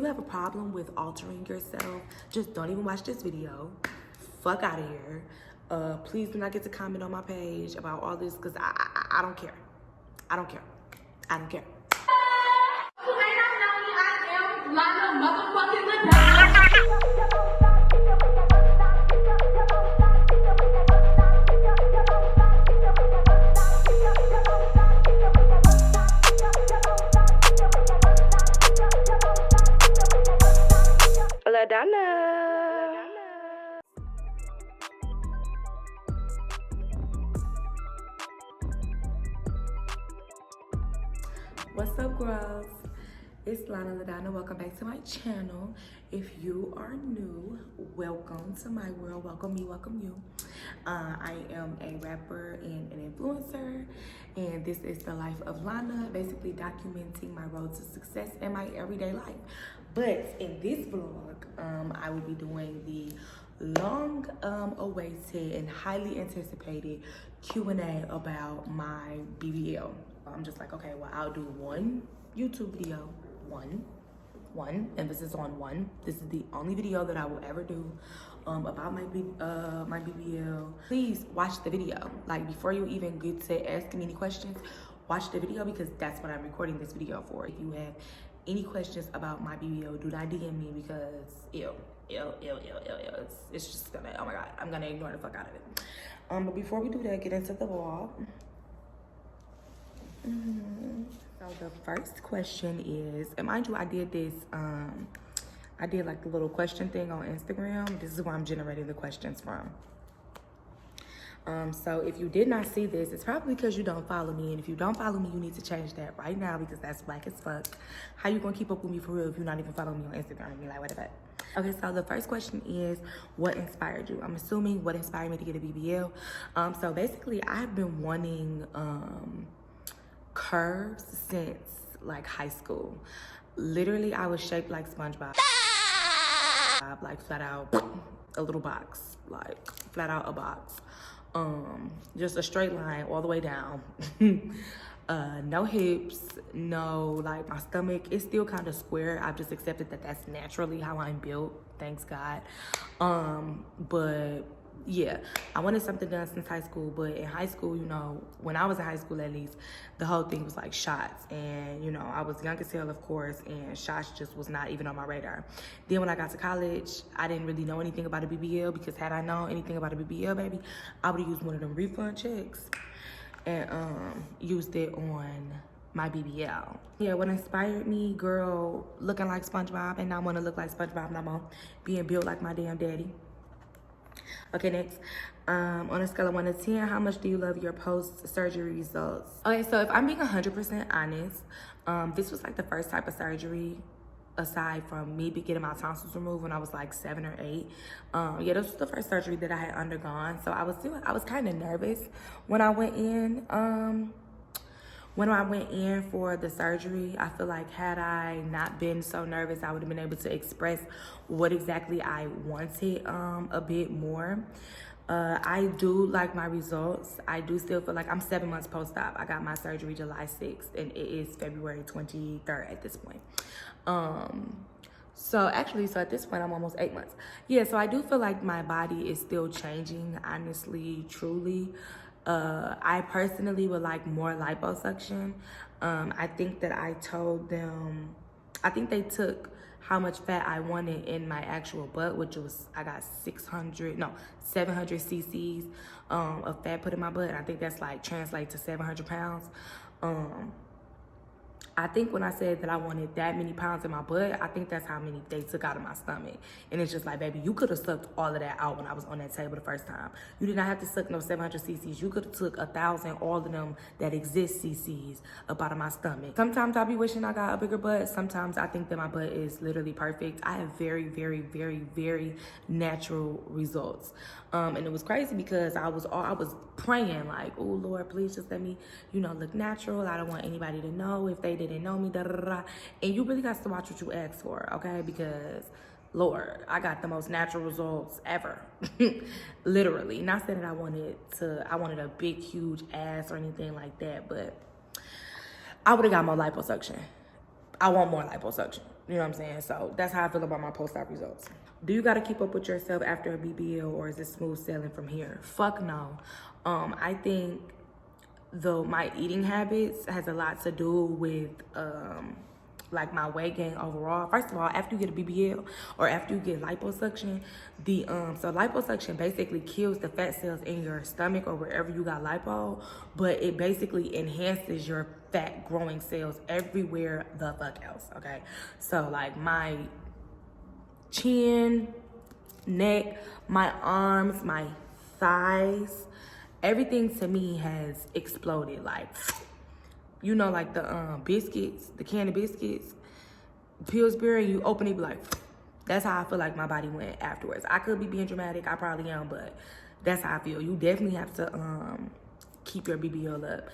you have a problem with altering yourself, just don't even watch this video. Fuck out of here. Please do not get to comment on my page about all this, because I don't care. I don't care. I don't care. You may not know me, I am Lana motherfucking Ladonna. What's up, girls? It's Lana Ladonna. Welcome back to my channel. If you are new, welcome to my world. Welcome me, welcome you. I am a rapper and an influencer, and this is the life of Lana, basically documenting my road to success in my everyday life. But in this vlog, I will be doing the long awaited and highly anticipated Q&A about my BBL. I'm just like, okay, well, I'll do one YouTube video, one, emphasis on one. This is the only video that I will ever do about my BBL. Please watch the video. Like, before you even get to asking me any questions, watch the video, because that's what I'm recording this video for. If you have any questions about my BBL, do not DM me, because it's just gonna, oh my God, I'm gonna ignore the fuck out of it. But before we do that, get into the vlog. So the first question is, and mind you, I did this, I did like the little question thing on Instagram. This is where I'm generating the questions from. So if you did not see this, it's probably because you don't follow me. And if you don't follow me, you need to change that right now, because that's black as fuck. How you gonna keep up with me for real if you're not even following me on Instagram? Be like, what the fuck? Okay, so the first question is, what inspired you? I'm assuming what inspired me to get a BBL. So basically, I've been wanting curves since like high school. Literally, I was shaped like SpongeBob. Like flat out a little box, like flat out a box. Just a straight line all the way down. No hips, no, like my stomach is still kind of square. I've just accepted that that's naturally how I'm built, thanks God. But yeah, I wanted something done since high school. But in high school, you know, when I was in high school at least, the whole thing was like shots. And, you know, I was young as hell, of course, and shots just was not even on my radar. Then when I got to college, I didn't really know anything about a BBL, because had I known anything about a BBL, baby, I would have used one of them refund checks and used it on my BBL. Yeah, what inspired me, girl, looking like SpongeBob, and I want to look like SpongeBob no more, being built like my damn daddy. Okay, next. On a scale of 1 to 10, how much do you love your post-surgery results? Okay, so if I'm being 100% honest, this was like the first type of surgery, aside from me getting my tonsils removed when I was like 7 or 8. Yeah, this was the first surgery that I had undergone. So I was kind of nervous when I went in. When I went in for the surgery, I feel like had I not been so nervous, I would have been able to express what exactly I wanted a bit more. I do like my results. I do still feel like I'm 7 months post-op. I got my surgery July 6th, and it is February 23rd at this point. So at this point, I'm almost 8 months. Yeah, so I do feel like my body is still changing, honestly, truly. I personally would like more liposuction. I think that I told them, I think they took how much fat I wanted in my actual butt, which was, I got 700 cc's of fat put in my butt. And I think that's like translate to 700 pounds. I think when I said that I wanted that many pounds in my butt, I think that's how many they took out of my stomach. And it's just like, baby, you could have sucked all of that out when I was on that table the first time. You did not have to suck no 700 cc's. You could have took 1,000, all of them that exist cc's up out of my stomach. Sometimes I be wishing I got a bigger butt. Sometimes I think that my butt is literally perfect. I have very, very, very, very natural results. And it was crazy because I was praying like, oh Lord, please just let me, you know, look natural. I don't want anybody to know if they didn't know me, da da da. And you really got to watch what you ask for, okay? Because Lord, I got the most natural results ever. Literally. Not saying that I wanted a big, huge ass or anything like that, but I would have got more liposuction. I want more liposuction. You know what I'm saying? So that's how I feel about my post-op results. Do you gotta keep up with yourself after a BBL, or is it smooth sailing from here? Fuck no. I think my eating habits has a lot to do with like my weight gain overall. First of all, after you get a BBL or after you get liposuction, so liposuction basically kills the fat cells in your stomach or wherever you got lipo, but it basically enhances your fat growing cells everywhere the fuck else, okay? So like my chin, neck, my arms, my thighs, everything to me has exploded. Like, you know, like the biscuits, the can of biscuits, Pillsbury, you open it, be like, that's how I feel like my body went afterwards. I could be being dramatic, I probably am, but that's how I feel. You definitely have to keep your BBL up.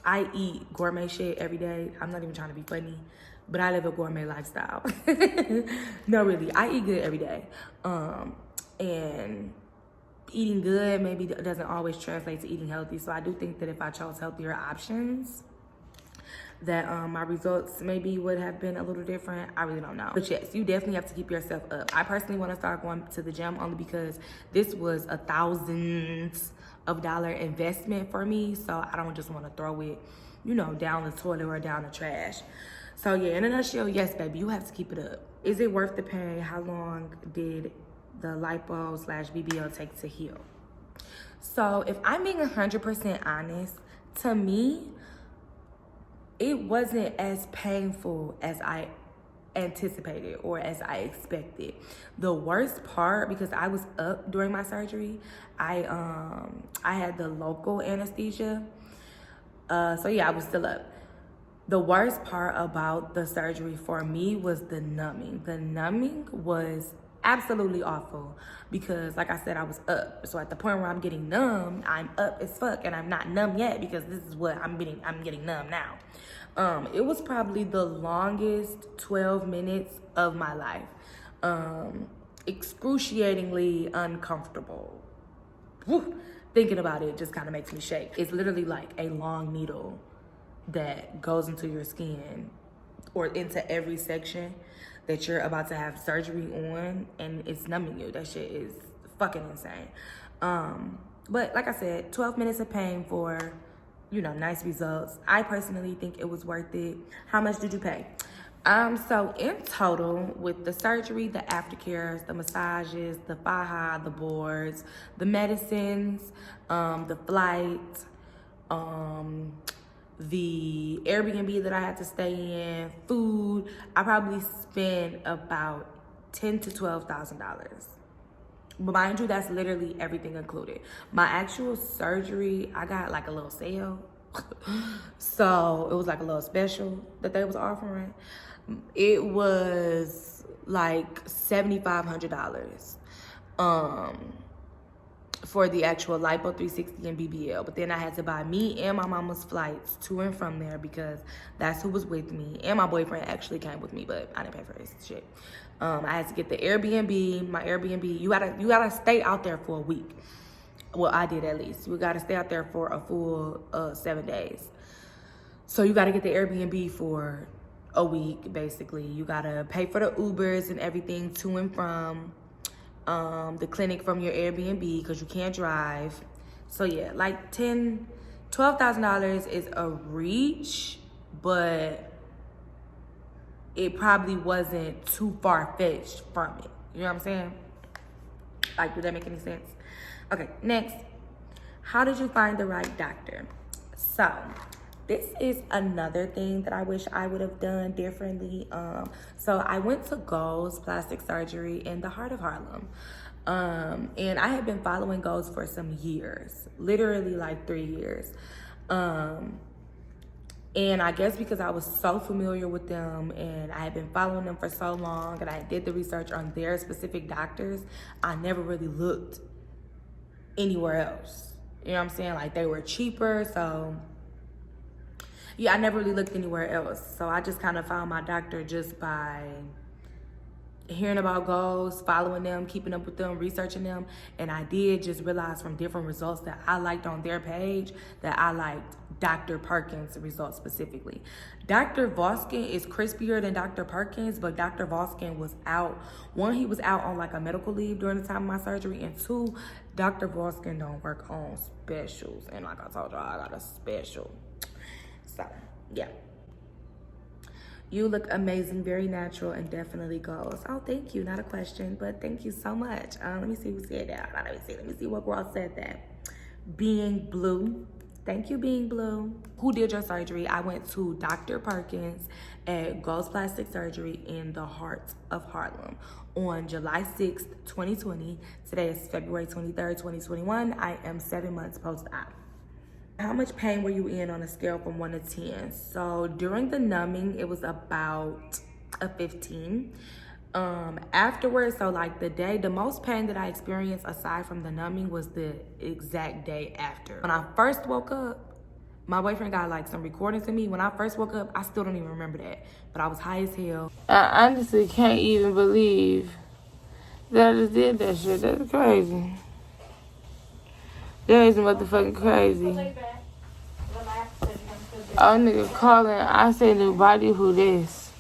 I eat gourmet shit every day. I'm not even trying to be funny, but I live a gourmet lifestyle. No, really, I eat good every day. And eating good maybe doesn't always translate to eating healthy. So I do think that if I chose healthier options, that my results maybe would have been a little different. I really don't know. But yes, you definitely have to keep yourself up. I personally want to start going to the gym only because this was a thousands of dollar investment for me. So I don't just want to throw it, you know, down the toilet or down the trash. So yeah, in a nutshell, yes, baby, you have to keep it up. Is it worth the pain? How long did the lipo/BBL take to heal? So if I'm being 100% honest, to me, it wasn't as painful as I anticipated or as I expected. The worst part, because I was up during my surgery, I had the local anesthesia. So yeah, I was still up. The worst part about the surgery for me was the numbing. The numbing was absolutely awful because, like I said, I was up. So at the point where I'm getting numb, I'm up as fuck, and I'm not numb yet because this is what I'm getting numb now. It was probably the longest 12 minutes of my life. Excruciatingly uncomfortable. Woo. Thinking about it just kind of makes me shake. It's literally like a long needle that goes into your skin or into every section that you're about to have surgery on, and it's numbing you. That shit is fucking insane. But like I said, 12 minutes of pain for, you know, nice results. I personally think it was worth it. How much did you pay? So in total, with the surgery, the aftercares, the massages, the faja, the boards, the medicines, the flight, the Airbnb that I had to stay in, food, I probably spent about $10,000 to $12,000. But mind you, that's literally everything included. My actual surgery, I got like a little sale. So it was like a little special that they was offering. It was like $7,500 for the actual Lipo 360 and BBL. But then I had to buy me and my mama's flights to and from there because that's who was with me. And my boyfriend actually came with me, but I didn't pay for his shit. I had to get the Airbnb. My Airbnb, you gotta stay out there for a week. Well, I did at least. You gotta stay out there for a full 7 days. So you gotta get the Airbnb for a week, basically. You gotta pay for the Ubers and everything to and from the clinic from your Airbnb because you can't drive. So yeah, like $12,000 is a reach, but it probably wasn't too far-fetched from it. You know what I'm saying? Like, did that make any sense? Okay, next. How did you find the right doctor? So, this is another thing that I wish I would have done differently. So I went to gworlsz Plastic Surgery in the heart of Harlem. And I had been following gworlsz for some years, literally like 3 years. And I guess because I was so familiar with them and I had been following them for so long and I did the research on their specific doctors, I never really looked anywhere else. You know what I'm saying? Like, they were cheaper, so yeah, I never really looked anywhere else. So I just kind of found my doctor just by hearing about goals, following them, keeping up with them, researching them, and I did just realize from different results that I liked on their page that I liked Dr. Perkins' results specifically. Dr. Voskin is crispier than Dr. Perkins, but Dr. Voskin was out. One, he was out on like a medical leave during the time of my surgery, and two, Dr. Voskin don't work on specials, and like I told y'all, I got a special. So, yeah. You look amazing, very natural, and definitely goals. Oh, thank you. Not a question, but thank you so much. Let me see who said that. Let me see what girl said that. Being Blue. Thank you, Being Blue. Who did your surgery? I went to Dr. Perkins at Ghost Plastic Surgery in the heart of Harlem on July 6th, 2020. Today is February 23rd, 2021. I am 7 months post-op. How much pain were you in on a scale from 1 to 10? So during the numbing, it was about a 15. Afterwards, so like the most pain that I experienced aside from the numbing was the exact day after. When I first woke up, my boyfriend got like some recordings of me. When I first woke up, I still don't even remember that, but I was high as hell. I honestly can't even believe that I just did that shit. That's crazy. That is motherfucking crazy. Oh, nigga calling. I say nobody who this.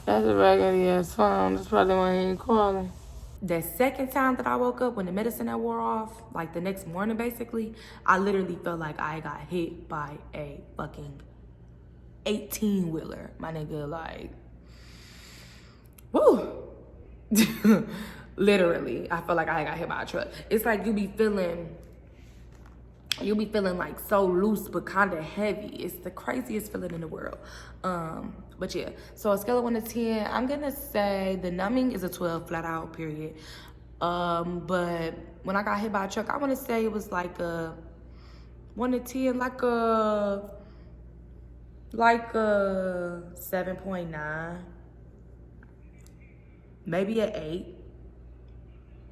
That's a raggedy ass phone. That's probably why he ain't calling. The second time that I woke up, when the medicine had wore off, like the next morning basically, I literally felt like I got hit by a fucking 18-wheeler. My nigga, like, woo. Literally, I felt like I got hit by a truck. It's like you be feeling like so loose but kind of heavy. It's the craziest feeling in the world. But yeah, so a scale of 1 to 10, I'm gonna say the numbing is a 12 flat out, period. But when I got hit by a truck, I want to say it was like a 1 to 10, like a 7.9, maybe an 8,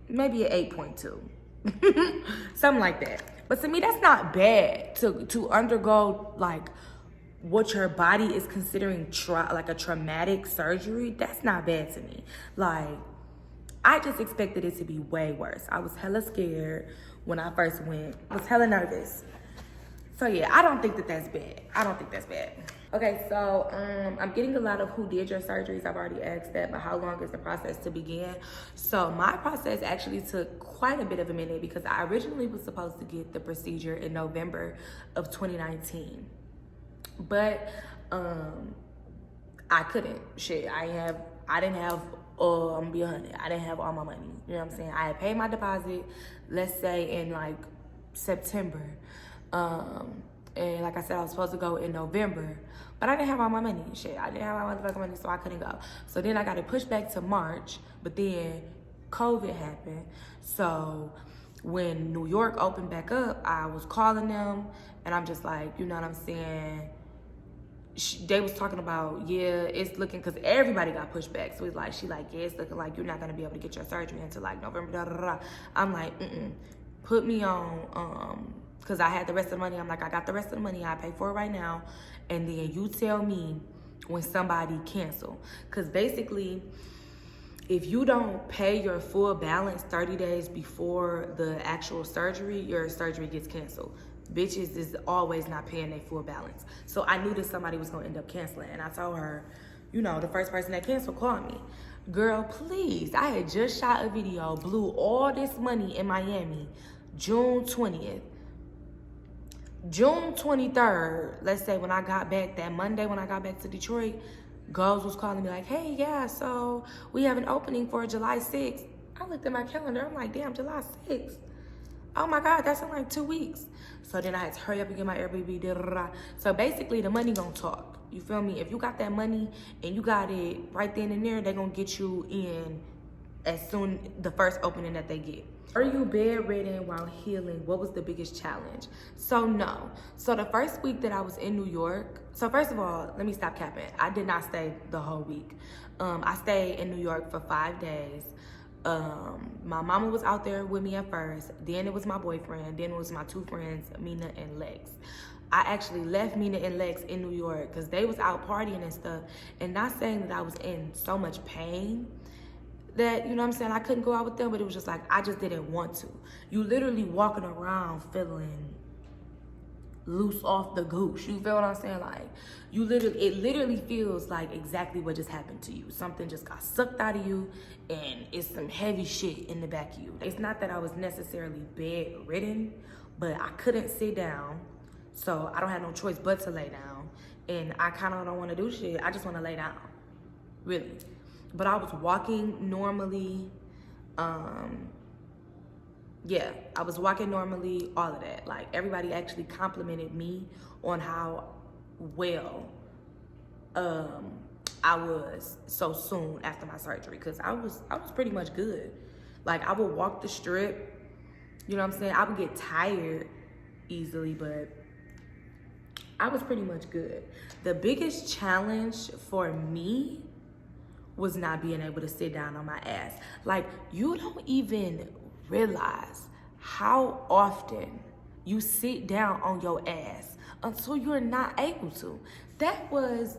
maybe an 8.2, something like that. But to me, that's not bad to undergo like what your body is considering like a traumatic surgery. That's not bad to me. Like, I just expected it to be way worse. I was hella scared when I first went. I was hella nervous. So yeah, I don't think that that's bad. I don't think that's bad. Okay, so I'm getting a lot of who did your surgeries. I've already asked that, but how long is the process to begin? So my process actually took quite a bit of a minute because I originally was supposed to get the procedure in November of 2019. But I couldn't. Shit, I didn't have I'm gonna be 100. I didn't have all my money. You know what I'm saying? I had paid my deposit, let's say in like September. And like I said, I was supposed to go in November, but I didn't have all my money and shit. I didn't have my motherfucking money, so I couldn't go. So then I got it pushed back to March, but then COVID happened. So when New York opened back up, I was calling them, and I'm just like, you know what I'm saying? They was talking about, yeah, it's looking, because everybody got pushed back. So it's like, she like, yeah, it's looking like you're not going to be able to get your surgery until like November, da, da, da. I'm like, put me on, because I had the rest of the money. I'm like, I got the rest of the money. I pay for it right now. And then you tell me when somebody cancel. Because basically, if you don't pay your full balance 30 days before the actual surgery, your surgery gets canceled. Bitches is always not paying their full balance. So I knew that somebody was gonna end up canceling. And I told her, you know, the first person that canceled called me. Girl, please, I had just shot a video, blew all this money in Miami, June 20th. June 23rd, let's say when I got back, that Monday when I got back to Detroit, Girls was calling me like, hey, yeah, so we have an opening for July 6th. I looked at my calendar, I'm like, damn, July 6th. Oh my God, that's in like 2 weeks. So then I had to hurry up and get my Airbnb, da, da, da. So basically the money gonna talk. You feel me? If you got that money and you got it right then and there, they gonna get you in as soon, the first opening that they get. Are you bedridden while healing? What was the biggest challenge? So no. So the first week that I was in New York, so first of all, let me stop capping. I did not stay the whole week. I stayed in New York for 5 days. My mama was out there with me at first, then it was my boyfriend, then it was my 2 friends, Mina and Lex. I actually left Mina and Lex in New York because they was out partying and stuff. And not saying that I was in so much pain that, you know what I'm saying, I couldn't go out with them, but it was just like, I just didn't want to. You literally walking around feeling loose off the goose. You feel what I'm saying? Like, it literally feels like exactly what just happened to you. Something just got sucked out of you, and it's some heavy shit in the back of you. It's not that I was necessarily bedridden, but I couldn't sit down, so I don't have no choice but to lay down. And I kind of don't want to do shit. I just want to lay down, really. But I was walking normally. Yeah, I was walking normally, all of that. Like, everybody actually complimented me on how well I was so soon after my surgery, because I was pretty much good. Like, I would walk the strip, you know what I'm saying? I would get tired easily, but I was pretty much good. The biggest challenge for me was not being able to sit down on my ass. Like, you don't even realize how often you sit down on your ass until you're not able to. That was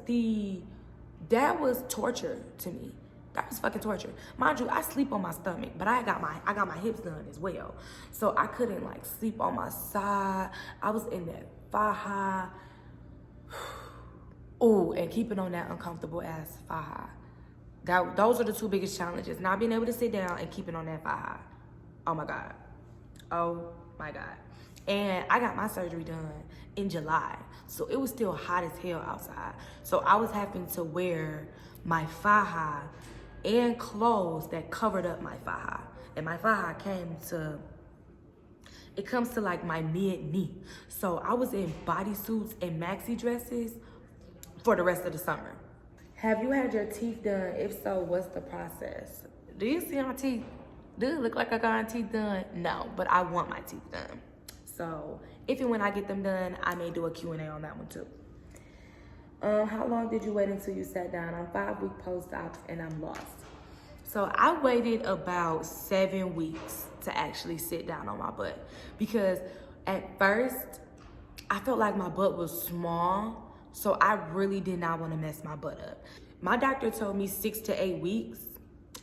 torture to me. That was fucking torture. Mind you, I sleep on my stomach, but I got my hips done as well. So I couldn't like sleep on my side. I was in that faja. Oh, and keeping on that uncomfortable ass faja. Those are the two biggest challenges. Not being able to sit down and keeping on that faja. Oh my God. Oh my God. And I got my surgery done in July. So it was still hot as hell outside. So I was having to wear my faja and clothes that covered up my faja. And my faja comes to like my mid-knee. So I was in bodysuits and maxi dresses for the rest of the summer. Have you had your teeth done? If so, what's the process? Do you see my teeth? Do it look like I got my teeth done? No, but I want my teeth done. So if and when I get them done, I may do a Q&A on that one too. How long did you wait until you sat down? I'm 5-week post-op and I'm lost. So I waited about 7 weeks to actually sit down on my butt, because at first I felt like my butt was small, so I really did not want to mess my butt up. My doctor told me 6 to 8 weeks,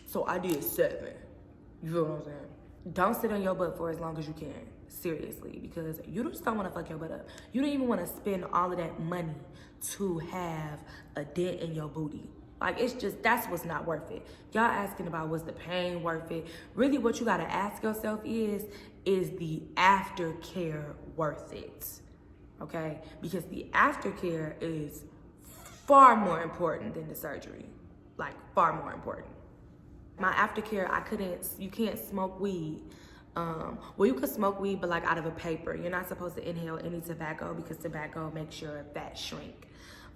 so I did 7. You feel what I'm saying? Don't sit on your butt for as long as you can, seriously, because you just don't want to fuck your butt up. You don't even want to spend all of that money to have a dent in your booty. Like, it's just, that's what's not worth it. Y'all asking about, was the pain worth it? Really, what you gotta ask yourself is the aftercare worth it? Okay? Because the aftercare is far more important than the surgery. Like, far more important. My aftercare, you can't smoke weed. Well, you could smoke weed, but like out of a paper. You're not supposed to inhale any tobacco, because tobacco makes your fat shrink.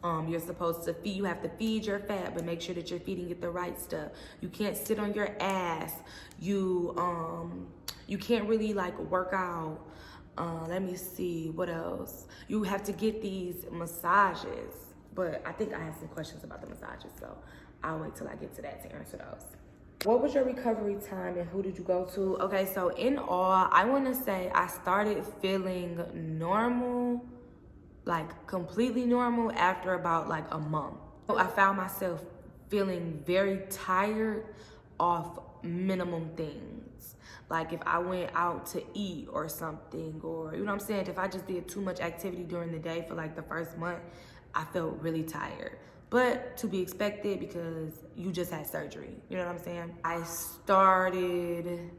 You're supposed to you have to feed your fat, but make sure that you're feeding it the right stuff. You can't sit on your ass. You can't really like work out. Let me see, what else? You have to get these massages, but I think I have some questions about the massages, so I'll wait till I get to that to answer those. What was your recovery time and who did you go to? Okay, so in all, I want to say I started feeling normal, like completely normal, after about like a month. So I found myself feeling very tired off minimum things. Like if I went out to eat or something, or you know what I'm saying, if I just did too much activity during the day for like the first month, I felt really tired. But to be expected, because you just had surgery, you know what I'm saying? I started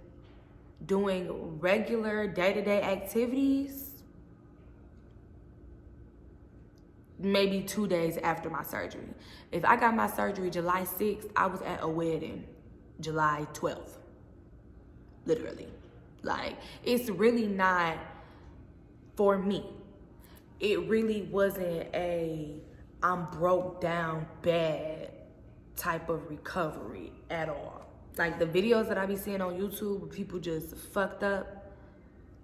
doing regular day-to-day activities maybe 2 days after my surgery. If I got my surgery July 6th, I was at a wedding July 12th, literally. Like, it's really not for me. It really wasn't I'm broke down bad type of recovery at all. Like the videos that I be seeing on YouTube where people just fucked up,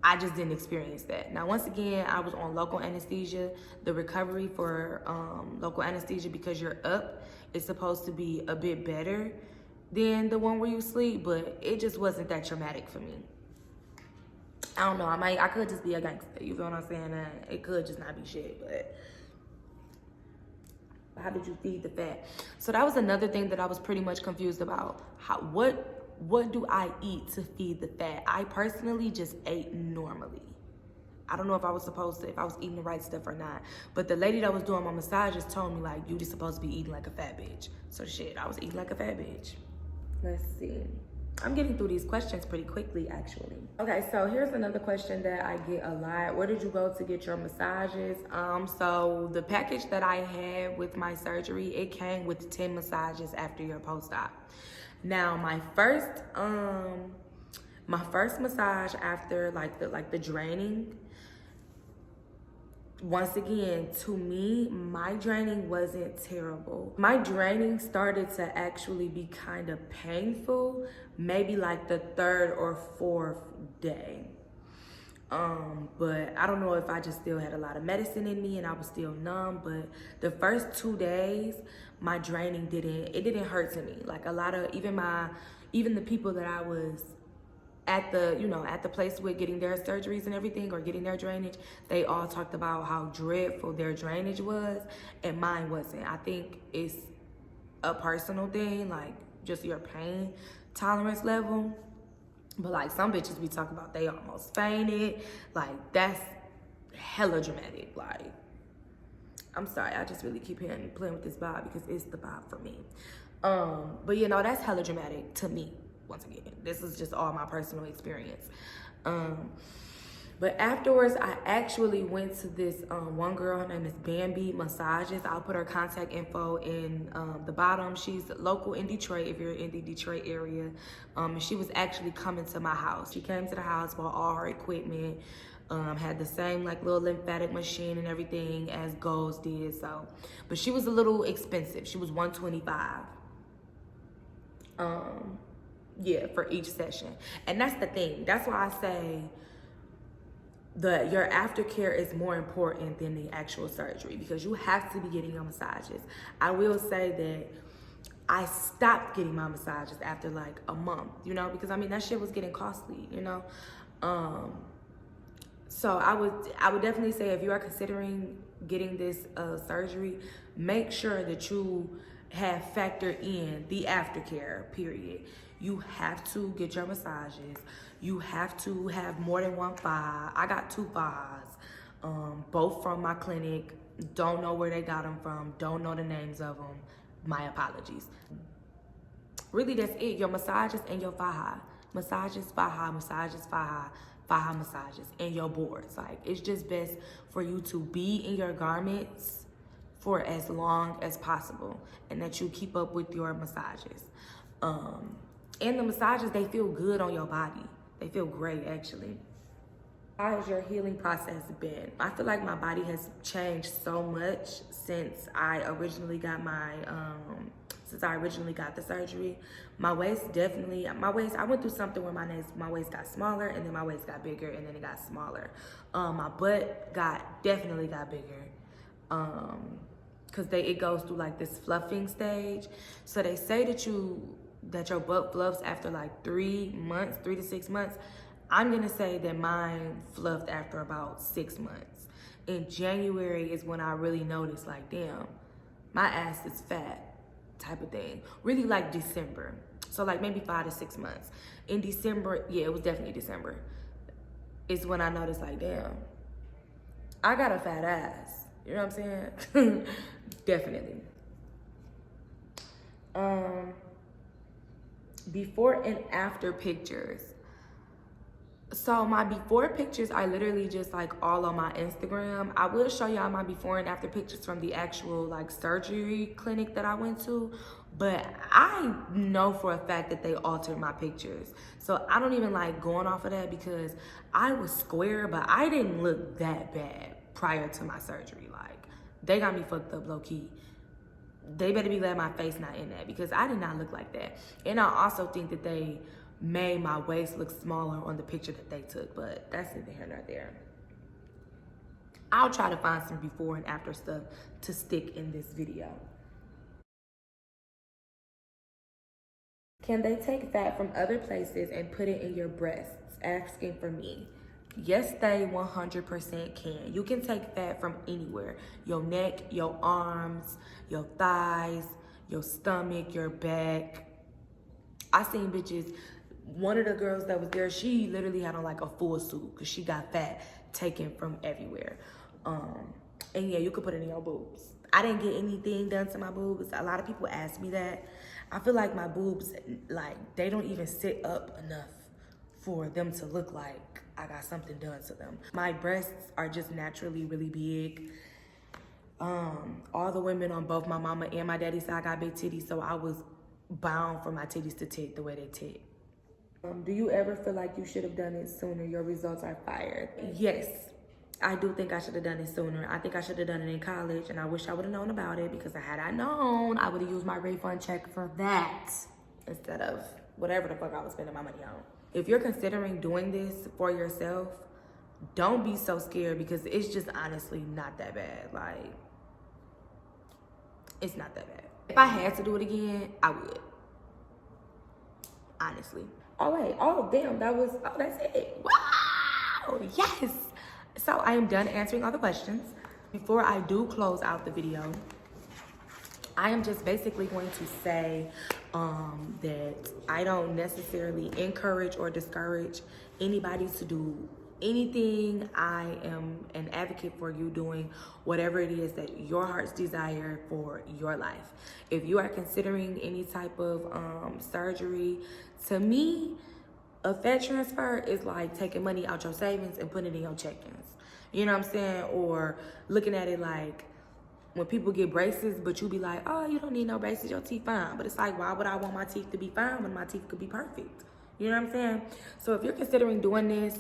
I just didn't experience that. Now, once again, I was on local anesthesia. The recovery for local anesthesia, because you're up, is supposed to be a bit better than the one where you sleep, but it just wasn't that traumatic for me. I don't know, I could just be a gangster, you feel what I'm saying? It could just not be shit, but how did you feed the fat? So that was another thing that I was pretty much confused about. What do I eat to feed the fat? I personally just ate normally. I don't know if I was supposed to, if I was eating the right stuff or not. But the lady that was doing my massages told me, like, you just supposed to be eating like a fat bitch. So shit, I was eating like a fat bitch. Let's see. I'm getting through these questions pretty quickly, actually. Okay, so here's another question that I get a lot. Where did you go to get your massages? So the package that I had with my surgery, it came with 10 massages after your post-op. Now, my first massage after like the draining, once again, to me, my draining wasn't terrible. My draining started to actually be kind of painful, maybe like the 3rd or 4th day. But I don't know if I just still had a lot of medicine in me and I was still numb, but the first 2 days, my draining didn't hurt to me. Like a lot of, even the people that I was at the place with getting their surgeries and everything, or getting their drainage, they all talked about how dreadful their drainage was, and mine wasn't. I think it's a personal thing, like just your pain tolerance level. But like some bitches we talk about, they almost fainted. Like that's hella dramatic. Like, I'm sorry, I just really keep playing with this vibe because it's the vibe for me. But you know, that's hella dramatic to me. Once again, this is just all my personal experience. But afterwards, I actually went to this one girl, her name is Bambi Massages. I'll put her contact info in the bottom. She's local in Detroit, if you're in the Detroit area. And she was actually coming to my house. She came to the house, bought all her equipment, had the same like little lymphatic machine and everything as gworlsz did. So, but she was a little expensive. She was $125. Yeah, for each session. And that's the thing. That's why I say your aftercare is more important than the actual surgery, because you have to be getting your massages. I will say that I stopped getting my massages after like a month, you know, because I mean that shit was getting costly, you know. So I would definitely say, if you are considering getting this surgery, make sure that you have factored in the aftercare period. You have to get your massages. You have to have more than one FA. I got 2 FAs, both from my clinic. Don't know where they got them from. Don't know the names of them. My apologies. Really, that's it. Your massages and your FA. Massages, FA, massages, FA, FA, massages, and your boards. Like, it's just best for you to be in your garments for as long as possible, and that you keep up with your massages. And the massages, they feel good on your body. They feel great, actually. How has your healing process been? I feel like my body has changed so much since I originally got the surgery. My waist, I went through something where my waist got smaller, and then my waist got bigger, and then it got smaller. My butt definitely got bigger. Because it goes through like this fluffing stage. So they say that your butt fluffs after like 3 to 6 months. I'm gonna say that mine fluffed after about 6 months. In January is when I really noticed, like, damn, my ass is fat, type of thing. Really like December. So like maybe 5 to 6 months. In December, yeah, it was definitely December, is when I noticed, like, damn, I got a fat ass. You know what I'm saying? Definitely. Before and after pictures. So my before pictures are literally just like all on my Instagram. I will show y'all my before and after pictures from the actual like surgery clinic that I went to, but I know for a fact that they altered my pictures. So I don't even like going off of that, because I was square, but I didn't look that bad prior to my surgery. Like, they got me fucked up low key. They better be glad my face not in that, because I did not look like that. And I also think that they made my waist look smaller on the picture that they took, but that's neither here nor there. I'll try to find some before and after stuff to stick in this video. Can they take fat from other places and put it in your breasts? Asking for me. Yes, they 100% can. You can take fat from anywhere. Your neck, your arms, your thighs, your stomach, your back. I seen bitches, one of the girls that was there, she literally had on like a full suit because she got fat taken from everywhere. And yeah, you could put it in your boobs. I didn't get anything done to my boobs. A lot of people ask me that. I feel like my boobs, like, they don't even sit up enough for them to look like I got something done to them. My breasts are just naturally really big. All the women on both my mama and my daddy's side got big titties, so I was bound for my titties to tit the way they tit. Do you ever feel like you should have done it sooner? Your results are fired. Yes, I do think I should have done it sooner. I think I should have done it in college, and I wish I would have known about it, because had I known, I would have used my refund check for that instead of whatever the fuck I was spending my money on. If you're considering doing this for yourself, don't be so scared, because it's just honestly not that bad. Like, it's not that bad. If I had to do it again, I would. Honestly. Oh wait, oh damn, that's it. Wow, yes. So I am done answering all the questions. Before I do close out the video, I am just basically going to say that I don't necessarily encourage or discourage anybody to do anything. I am an advocate for you doing whatever it is that your heart's desire for your life. If you are considering any type of surgery, to me, a fat transfer is like taking money out your savings and putting it in your check-ins. You know what I'm saying? Or looking at it like when people get braces, but you be like, oh, you don't need no braces, your teeth fine. But it's like, why would I want my teeth to be fine when my teeth could be perfect? You know what I'm saying? So if you're considering doing this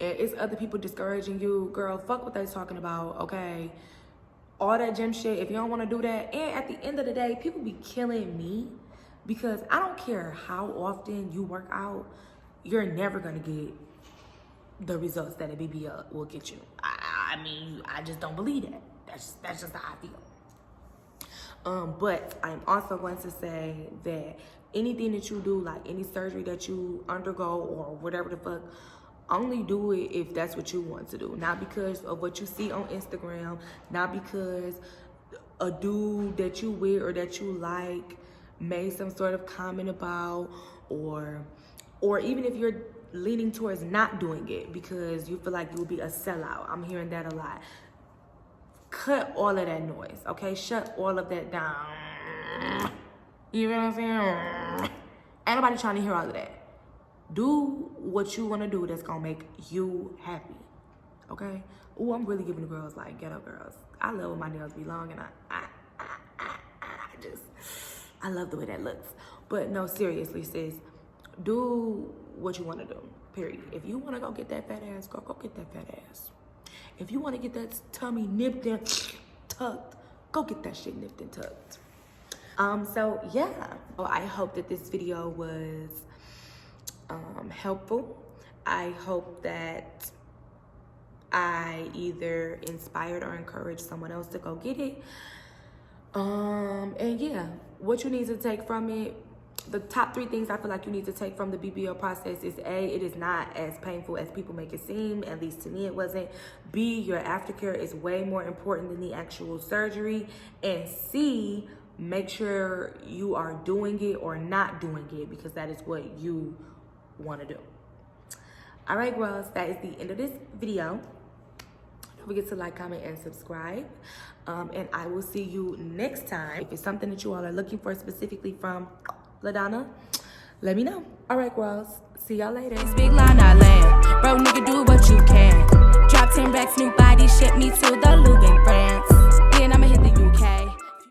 and it's other people discouraging you, girl, fuck what they talking about, okay? All that gym shit, if you don't want to do that. And at the end of the day, people be killing me because I don't care how often you work out, you're never going to get the results that a BBL will get you. I mean, I just don't believe that. That's just how I feel. But I'm also going to say that anything that you do, like any surgery that you undergo or whatever the fuck, only do it if that's what you want to do. Not because of what you see on Instagram, not because a dude that you with or that you like made some sort of comment about, or even if you're leaning towards not doing it because you feel like you'll be a sellout. I'm hearing that a lot. Cut all of that noise, okay? Shut all of that down. You know what I'm saying? Ain't nobody trying to hear all of that. Do what you want to do that's gonna make you happy, okay? Ooh, I'm really giving the girls like ghetto girls. I love when my nails be long, and I love the way that looks. But no, seriously, sis, do what you want to do, period. If you want to go get that fat ass, go get that fat ass. If you want to get that tummy nipped and tucked, go get that shit nipped and tucked. So yeah, well, I hope that this video was helpful. I hope that I either inspired or encouraged someone else to go get it. And yeah, what you need to take from it, the top 3 things I feel like you need to take from the BBL process is A, it is not as painful as people make it seem. At least to me it wasn't. B, your aftercare is way more important than the actual surgery. And C, make sure you are doing it or not doing it, because that is what you want to do. All right, girls, that is the end of this video. Don't forget to like, comment, and subscribe. And I will see you next time. If it's something that you all are looking for specifically from LaDonna, let me know. All right, girls. See y'all later. This big line I land. Bro, nigga, do what you can. Drop 10 racks, new body, ship me to the Louvre in France. Then I'ma hit